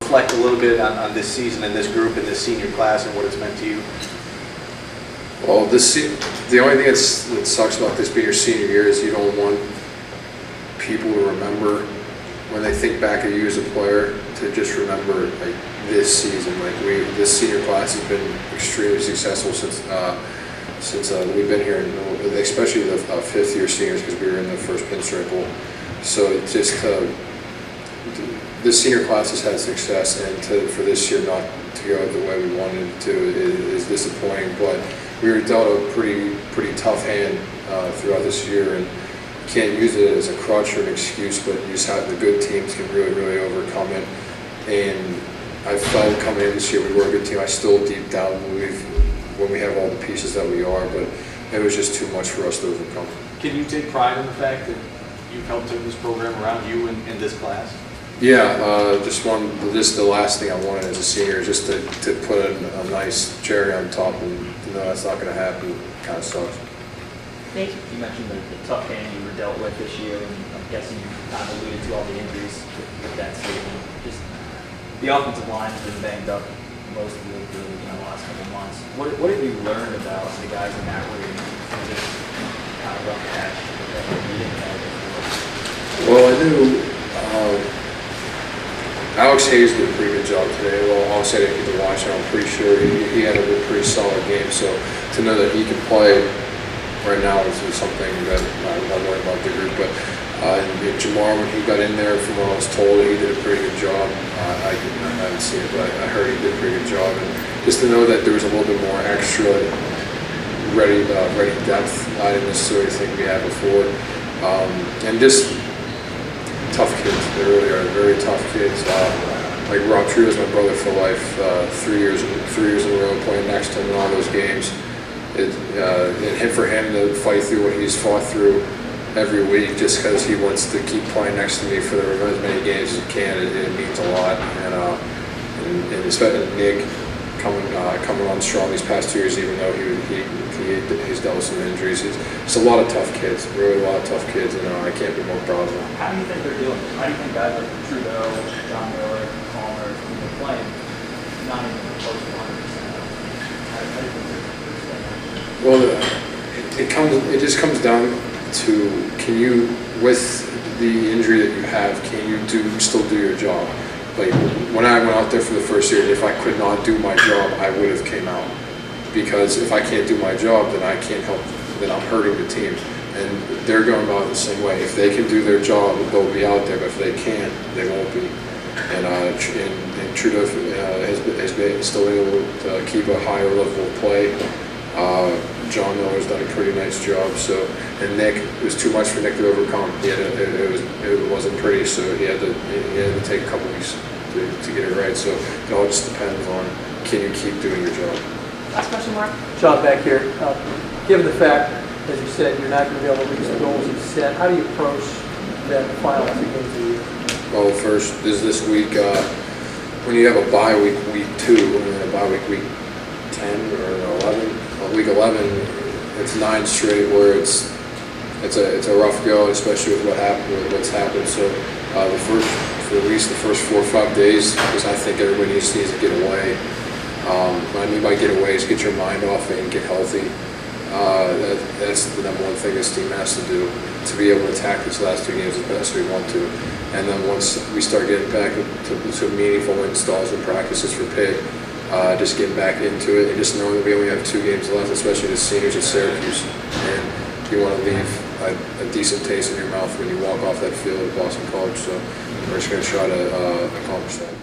Reflect a little bit on this season and this group and this senior class and what it's meant to you. Well, the only thing that sucks about this being your senior year is you don't want people to remember when they think back at you as a player to just remember like this season. Like this senior class has been extremely successful since we've been here, especially the fifth year seniors because we were in the first pinstripe bowl. So it just this senior class has had success, and for this year not to go the way we wanted it to is disappointing. But we were dealt a pretty tough hand throughout this year, and you can't use it as a crutch or an excuse. But you just have the good teams can really overcome it. And I felt coming in this year we were a good team. I still deep down believe when we have all the pieces that we are, but it was just too much for us to overcome. Can you take pride in the fact that you've helped turn this program around, you in this class? Yeah, just the last thing I wanted as a senior is just to put a nice cherry on top, and that's not going to happen. Kind of sucks. Nick, you mentioned the tough hand you were dealt with this year, and I'm guessing you kind of alluded to all the injuries with that statement. Just the offensive line has been banged up most of the last couple of months. What have you learned about the guys in that room from this kind of rough patch that you didn't know before? Well, I knew Alex Hayes did a pretty good job today. Well, obviously I didn't get to watch him. I'm pretty sure he had a pretty solid game. So to know that he can play right now is something that I'm worried about the group. But and Jamar, when he got in there, from what I was told, he did a pretty good job. I haven't seen it, but I heard he did a pretty good job. And just to know that there was a little bit more extra ready depth, I didn't necessarily think we had before. And just tough kids. They really are very tough kids. Like Rob True is my brother for life. 3 years in a row playing next to him in all those games. And for him to fight through what he's fought through every week just because he wants to keep playing next to me for as many games as he can, it means a lot. And especially Nick coming on strong these past 2 years, even though he's dealt with some injuries. It's a lot of tough kids, really a lot of tough kids, and I can't be more proud of them. How do you think they're doing? How do you think guys like Trudeau, John Miller, Palmer, who've been playing not even close to 100%? How do you think they're Well, it just comes down to, can you, with the injury that you have, can you still do your job? Like when I went out there for the first year, if I could not do my job, I would have came out. Because if I can't do my job, then I can't help, then I'm hurting the team. And they're going about it the same way. If they can do their job, they'll be out there, but if they can't, they won't be. And Trudeau has been still able to keep a higher level of play. John Miller's done a pretty nice job. So, and Nick, it was too much for Nick to overcome. It wasn't pretty, so he had to take a couple weeks to get it right. So it all just depends on, can you keep doing your job. Last question, Mark. Sean, back here. Given the fact, as you said, you're not going to be able to reach the goals you set, how do you approach that final 2 games of the year? Well, first is this week, when you have a bye week, week 2, and then a bye week 10 or 11, week 11, it's 9 straight where it's a rough go, especially with what's happened. So for at least the first 4 or 5 days, because I think everybody needs to get away. What I mean by get away is get your mind off it and get healthy. That's the number one thing this team has to do, to be able to attack these last 2 games as best we want to. And then once we start getting back to meaningful installs and practices for Pitt, just getting back into it and just knowing that we only have 2 games left, especially the seniors at Syracuse. And you want to leave a decent taste in your mouth when you walk off that field at Boston College. So we're just going to try to accomplish that.